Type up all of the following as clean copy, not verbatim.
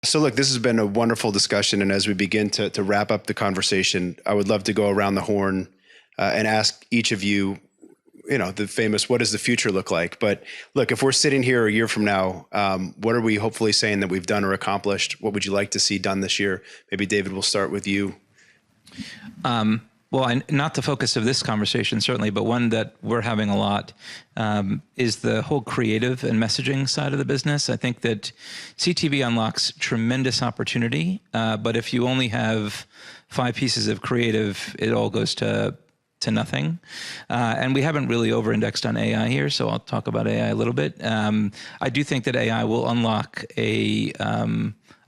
So look, this has been a wonderful discussion. And as we begin to wrap up the conversation, I would love to go around the horn and ask each of you, the famous, what does the future look like? But look, if we're sitting here a year from now, what are we hopefully saying that we've done or accomplished? What would you like to see done this year? Maybe David, we'll start with you. Well, and not the focus of this conversation, certainly, but one that we're having a lot is the whole creative and messaging side of the business. I think that CTV unlocks tremendous opportunity, but if you only have 5 pieces of creative, it all goes to nothing. And we haven't really over-indexed on AI here, so I'll talk about AI a little bit. I do think that AI will unlock a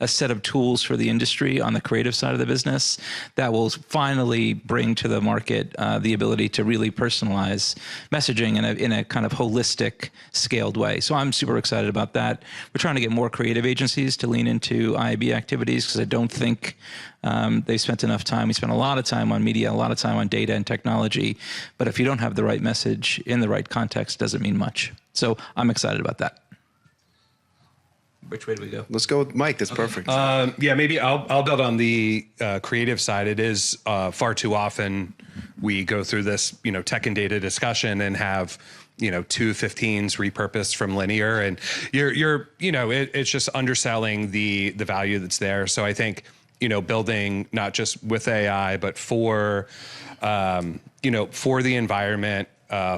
set of tools for the industry on the creative side of the business that will finally bring to the market the ability to really personalize messaging in a kind of holistic, scaled way. So I'm super excited about that. We're trying to get more creative agencies to lean into IAB activities because I don't think they've spent enough time. We spent a lot of time on media, a lot of time on data and technology, but if you don't have the right message in the right context, it doesn't mean much. So I'm excited about that. Which way do we go? Let's go with Mike. That's perfect. Yeah, maybe I'll build on the creative side. It is far too often we go through this, tech and data discussion and have, 2:15s repurposed from linear, and it's just underselling the value that's there. So I think, building not just with AI, but for the environment,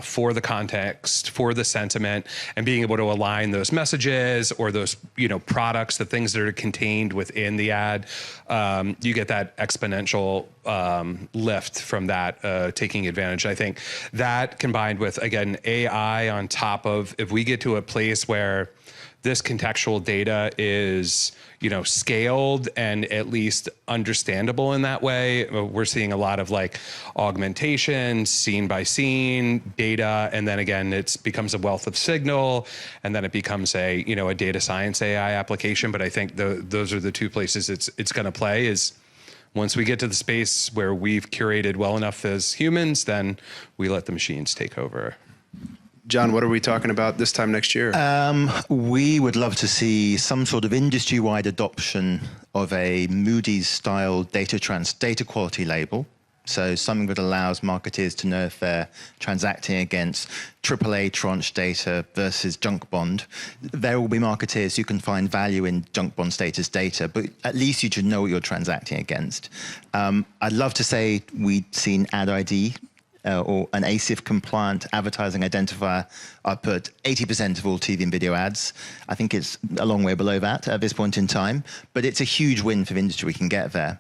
for the context, for the sentiment, and being able to align those messages or those, products, the things that are contained within the ad, you get that exponential lift from that, taking advantage. I think that combined with, again, AI on top of, if we get to a place where this contextual data is, scaled and at least understandable in that way. We're seeing a lot of like augmentation, scene by scene data. And then again, it becomes a wealth of signal, and then it becomes a data science AI application. But I think those are the two places it's going to play is once we get to the space where we've curated well enough as humans, then we let the machines take over. John, what are we talking about this time next year? We would love to see some sort of industry-wide adoption of a Moody's-style data quality label. So something that allows marketers to know if they're transacting against AAA tranche data versus junk bond. There will be marketers who can find value in junk bond status data, but at least you should know what you're transacting against. I'd love to say we'd seen Ad ID or an ASIF compliant advertising identifier output 80% of all TV and video ads. I think it's a long way below that at this point in time, but it's a huge win for the industry. We can get there.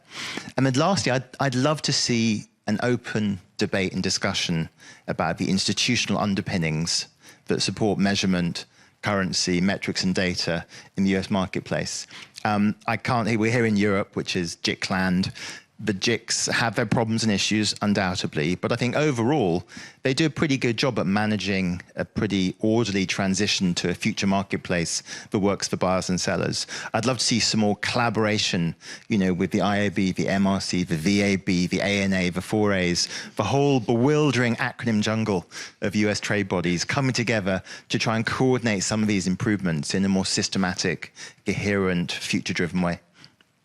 And then lastly, I'd love to see an open debate and discussion about the institutional underpinnings that support measurement, currency, metrics, and data in the US marketplace. We're here in Europe, which is JIC land. The JICs have their problems and issues, undoubtedly, but I think overall, they do a pretty good job at managing a pretty orderly transition to a future marketplace that works for buyers and sellers. I'd love to see some more collaboration, with the IAB, the MRC, the VAB, the ANA, the 4As, the whole bewildering acronym jungle of US trade bodies coming together to try and coordinate some of these improvements in a more systematic, coherent, future-driven way.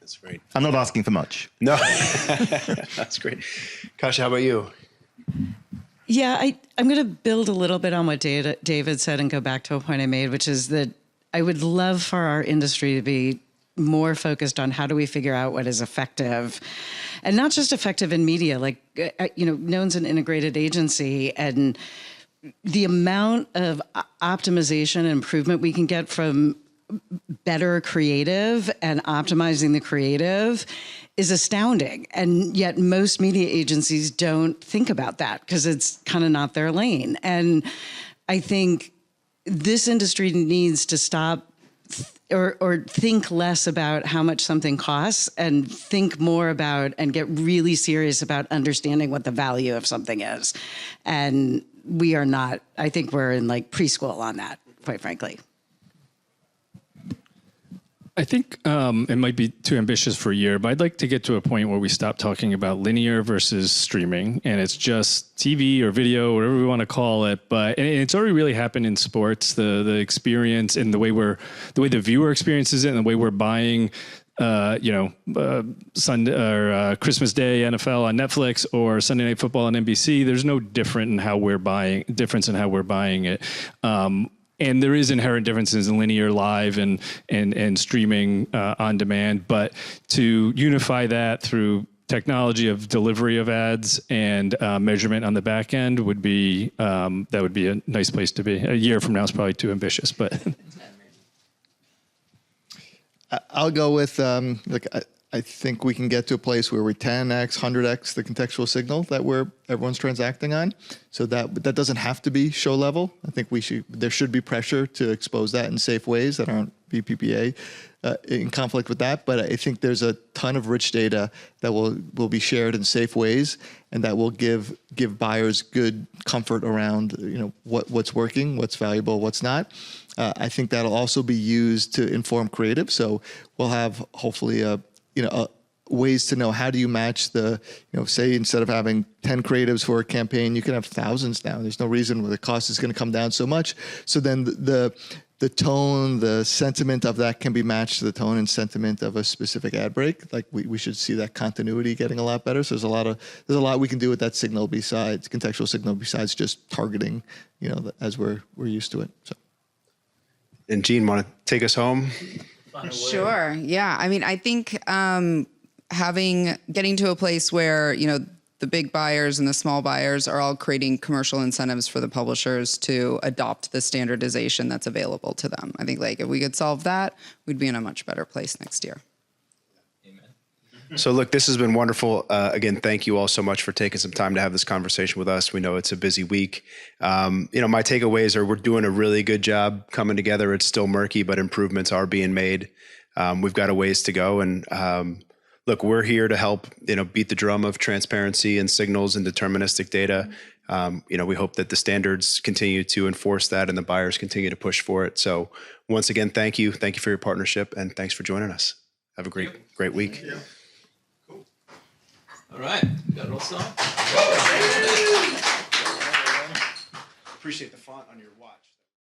That's great. I'm not asking for much. No, that's great. Kasia, how about you? Yeah, I'm going to build a little bit on what David said and go back to a point I made, which is that I would love for our industry to be more focused on how do we figure out what is effective, and not just effective in media. Like, Known's an integrated agency, and the amount of optimization and improvement we can get from better creative and optimizing the creative is astounding. And yet most media agencies don't think about that because it's kind of not their lane. And I think this industry needs to stop or think less about how much something costs and think more about and get really serious about understanding what the value of something is. And we are not, I think we're in like preschool on that, quite frankly. I think it might be too ambitious for a year, but I'd like to get to a point where we stop talking about linear versus streaming, and it's just TV or video, whatever we want to call it. But and it's already really happened in sports, the experience and the way the viewer experiences it, and the way we're buying. Sunday or Christmas Day NFL on Netflix or Sunday Night Football on NBC. There's no difference in how we're buying it. And there is inherent differences in linear live and streaming on demand, but to unify that through technology of delivery of ads and measurement on the back end would be a nice place to be. A year from now is probably too ambitious, but. I'll go with I think we can get to a place where we 10x, 100x the contextual signal that everyone's transacting on. So that doesn't have to be show level. I think there should be pressure to expose that in safe ways that aren't VPPA in conflict with that. But I think there's a ton of rich data that will be shared in safe ways, and that will give buyers good comfort around what's working, what's valuable, what's not. I think that'll also be used to inform creative. So we'll have hopefully ways to know how do you match say instead of having 10 creatives for a campaign, you can have thousands now. There's no reason where the cost is going to come down so much. So then the tone, the sentiment of that can be matched to the tone and sentiment of a specific ad break. Like we should see that continuity getting a lot better. So there's a lot we can do with that signal besides contextual signal, besides just targeting, as we're used to it. So. And Gene, want to take us home? Sure. Yeah. I mean, I think getting to a place where, the big buyers and the small buyers are all creating commercial incentives for the publishers to adopt the standardization that's available to them. I think if we could solve that, we'd be in a much better place next year. So look, this has been wonderful. Again, thank you all so much for taking some time to have this conversation with us. We know it's a busy week. My takeaways are we're doing a really good job coming together. It's still murky, but improvements are being made. We've got a ways to go. And look, we're here to help, beat the drum of transparency and signals and deterministic data. We hope that the standards continue to enforce that and the buyers continue to push for it. So once again, thank you. Thank you for your partnership, and thanks for joining us. Have a great week. All right, we got it all solved. Appreciate the font on your watch.